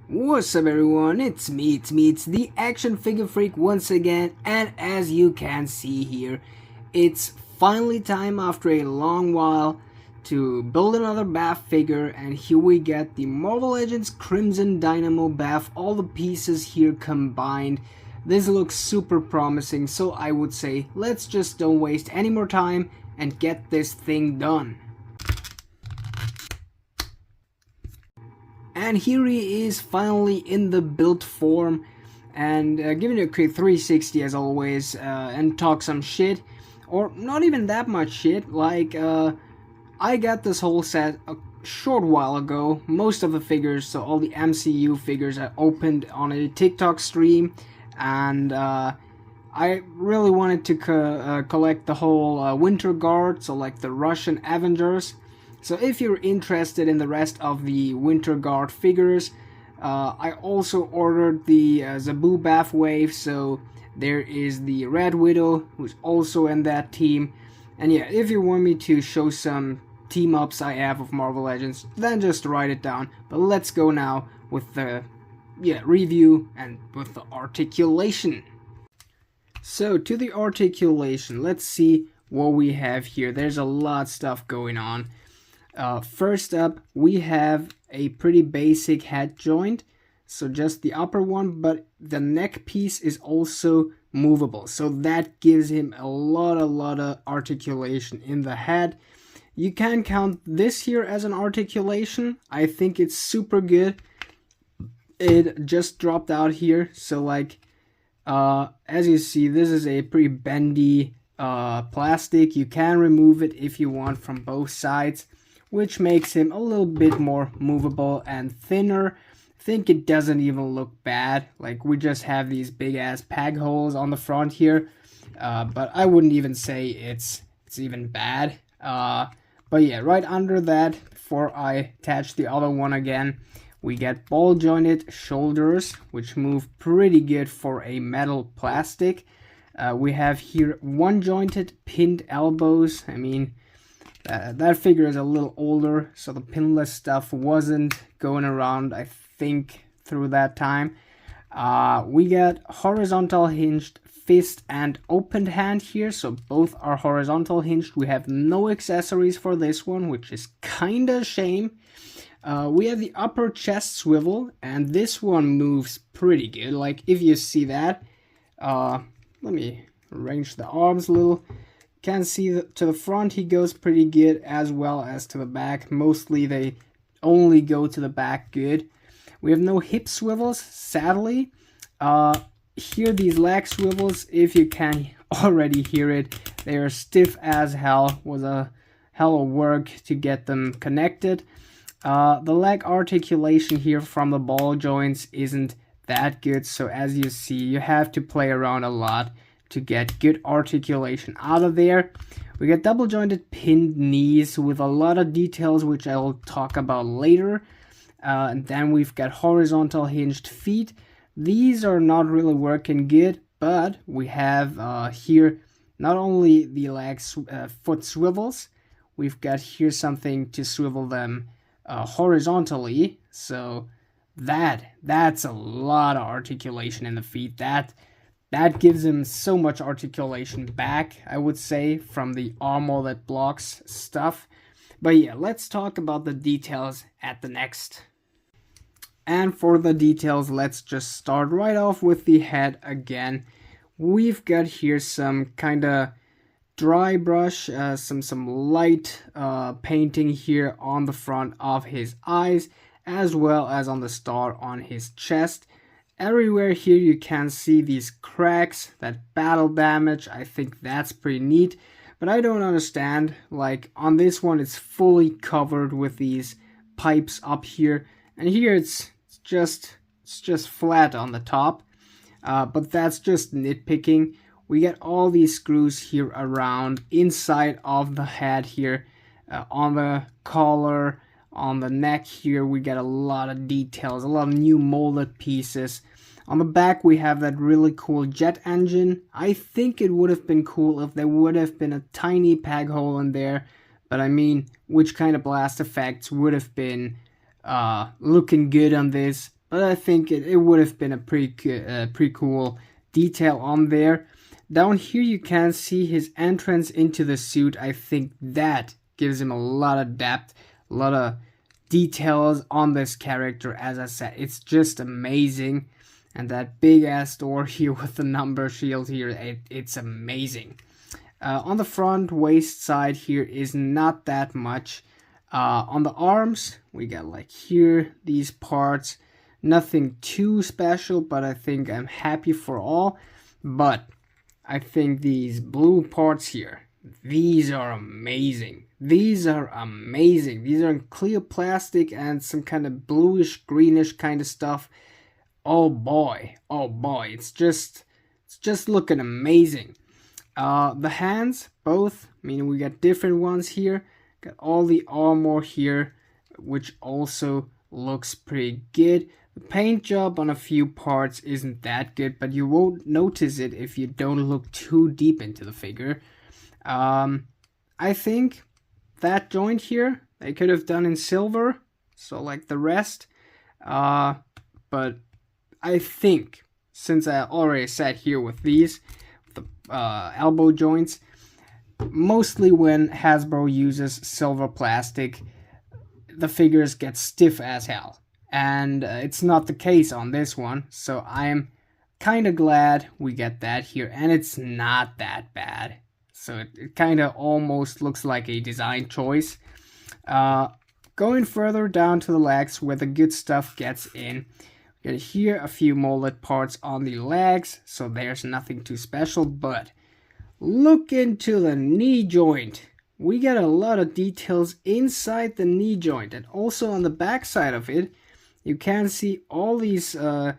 What's up everyone, it's the action figure freak once again, and as you can see here, it's finally time after a long while to build another BAF figure, and here we get the Marvel Legends Crimson Dynamo BAF, all the pieces here combined. This looks super promising, so I would say let's just don't waste any more time and get this thing done. And here he is finally in the built form, and giving it a quick 360 as always, and talk some shit, or not even that much shit. Like, I got this whole set a short while ago. Most of the figures, so all the MCU figures, I opened on a TikTok stream, and I really wanted to collect the whole Winter Guard, so like the Russian Avengers. So if you're interested in the rest of the Winter Guard figures, I also ordered the Zabu BAF wave, so there is the Red Widow, who's also in that team. And yeah, if you want me to show some team-ups I have of Marvel Legends, then just write it down. But let's go now with the review and with the articulation. So to the articulation, let's see what we have here. There's a lot of stuff going on. First up, we have a pretty basic head joint, so just the upper one, but the neck piece is also movable, so that gives him a lot of articulation in the head. You can count this here as an articulation. I think it's super good. It just dropped out here, so like, as you see, this is a pretty bendy plastic. You can remove it if you want from both sides, which makes him a little bit more movable and thinner. I think it doesn't even look bad. Like, we just have these big ass peg holes on the front here, but I wouldn't even say it's even bad. But yeah, right under that, before I attach the other one again, we get ball jointed shoulders, which move pretty good for a metal plastic. We have here one jointed pinned elbows. I mean, that figure is a little older, so the pinless stuff wasn't going around, I think, through that time. We got horizontal hinged fist and opened hand here, so both are horizontal hinged. We have no accessories for this one, which is kinda a shame. We have the upper chest swivel, and this one moves pretty good. Like, if you see that, let me arrange the arms a little. Can see to the front he goes pretty good, as well as to the back. Mostly they only go to the back good. We have no hip swivels, sadly. Here these leg swivels, if you can already hear it, they are stiff as hell. Was a hell of work to get them connected. The leg articulation here from the ball joints isn't that good, so as you see, you have to play around a lot to get good articulation out of there. We get double jointed pinned knees with a lot of details, which I will talk about later. And then we've got horizontal hinged feet. These are not really working good, but we have here not only the foot swivels, we've got here something to swivel them horizontally, so that's a lot of articulation in the feet. That gives him so much articulation back, I would say, from the armor that blocks stuff. But yeah, let's talk about the details at the next. And for the details, let's just start right off with the head again. We've got here some kind of dry brush, some light painting here on the front of his eyes, as well as on the star on his chest. Everywhere here you can see these cracks, that battle damage. I think that's pretty neat, but I don't understand. Like, on this one it's fully covered with these pipes up here, and here it's just flat on the top. But that's just nitpicking. We get all these screws here around inside of the head here, on the collar, on the neck here. We get a lot of details, a lot of new molded pieces. On the back we have that really cool jet engine. I think it would have been cool if there would have been a tiny peg hole in there, but I mean, which kind of blast effects would have been looking good on this? but I think it would have been a pretty cool detail on there. Down here you can see his entrance into the suit. I think that gives him a lot of depth, a lot of details on this character. As I said, it's just amazing. And that big ass door here with the number shield here, it's amazing. On the front waist side here is not that much. On the arms, we got like here, these parts. Nothing too special, but I think I'm happy for all. But I think these blue parts here, these are amazing. These are amazing. These are in clear plastic and some kind of bluish, greenish kind of stuff. Oh boy, it's just looking amazing. The hands, both, I mean, we got different ones here. Got all the armor here, which also looks pretty good. The paint job on a few parts isn't that good, but you won't notice it if you don't look too deep into the figure. I think that joint here, they could have done in silver, so like the rest. But I think, since I already said here with these, the elbow joints, mostly when Hasbro uses silver plastic, the figures get stiff as hell. And it's not the case on this one, so I'm kind of glad we get that here, and it's not that bad. So it kind of almost looks like a design choice. Going further down to the legs where the good stuff gets in, we got here a few molded parts on the legs, so there's nothing too special, but look into the knee joint. We get a lot of details inside the knee joint, and also on the back side of it, you can see all these, I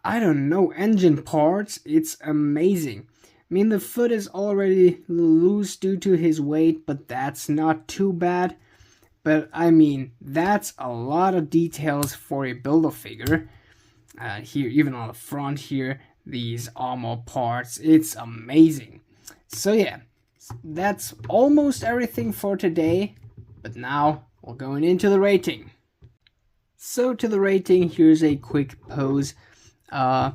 don't know, engine parts. It's amazing. I mean, the foot is already loose due to his weight, but that's not too bad. But, I mean, that's a lot of details for a Build-A-Figure. Here, even on the front here, these armor parts, it's amazing. So, yeah, that's almost everything for today. But now, we're going into the rating. So to the rating, here's a quick pose. I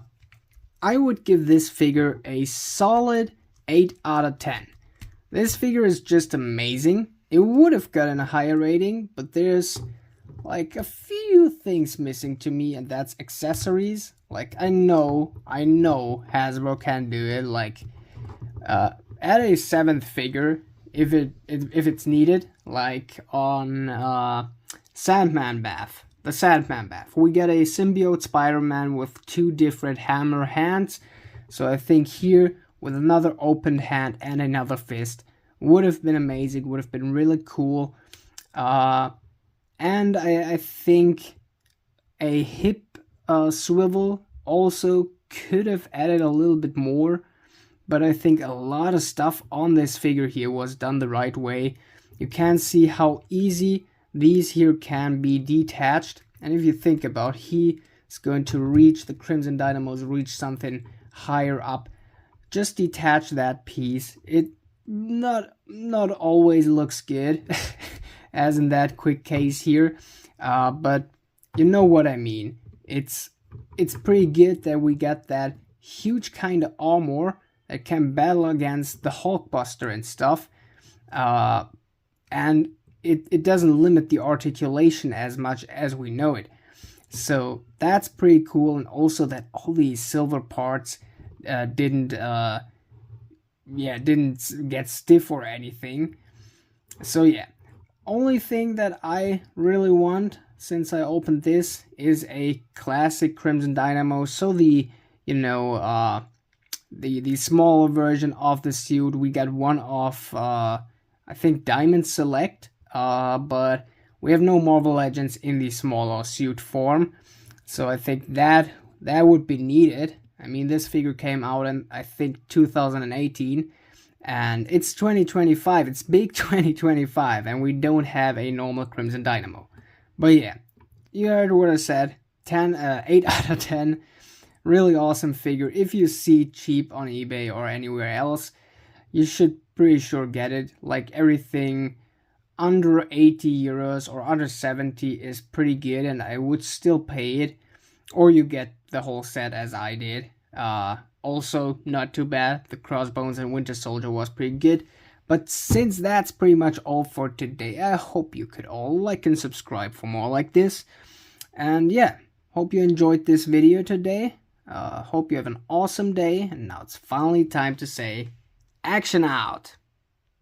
would give this figure a solid 8 out of 10. This figure is just amazing. It would have gotten a higher rating, but there's like a few things missing to me, and that's accessories. Like, I know Hasbro can do it. Like, add a 7th figure if it's needed. Like on Sandman BAF. The Sandman BAF. We get a symbiote Spider-Man with 2 different hammer hands. So I think here, with another opened hand and another fist, would have been amazing, would have been really cool. And I think a hip swivel also could have added a little bit more. But I think a lot of stuff on this figure here was done the right way. You can see how easy these here can be detached, and if you think about, he is going to reach, the Crimson Dynamos reach something higher up. Just detach that piece. It not always looks good, as in that quick case here, but you know what I mean. It's pretty good that we got that huge kind of armor that can battle against the Hulkbuster and stuff, and it doesn't limit the articulation as much as we know it. So that's pretty cool, and also that all these silver parts didn't get stiff or anything. So yeah, only thing that I really want since I opened this is a classic Crimson Dynamo. So the smaller version of the suit, we got one of I think Diamond Select. But we have no Marvel Legends in the smaller suit form, so I think that would be needed. I mean, this figure came out in, I think, 2018, and it's 2025, it's big 2025, and we don't have a normal Crimson Dynamo. But yeah, you heard what I said, 8 out of 10, really awesome figure. If you see cheap on eBay or anywhere else, you should pretty sure get it. Like, everything under 80 euros or under 70 is pretty good, and I would still pay it. or you get the whole set as I did. Also, not too bad. The Crossbones and Winter Soldier was pretty good. But since that's pretty much all for today, I hope you could all like and subscribe for more like this. And yeah, hope you enjoyed this video today. Hope you have an awesome day. And now it's finally time to say, action out!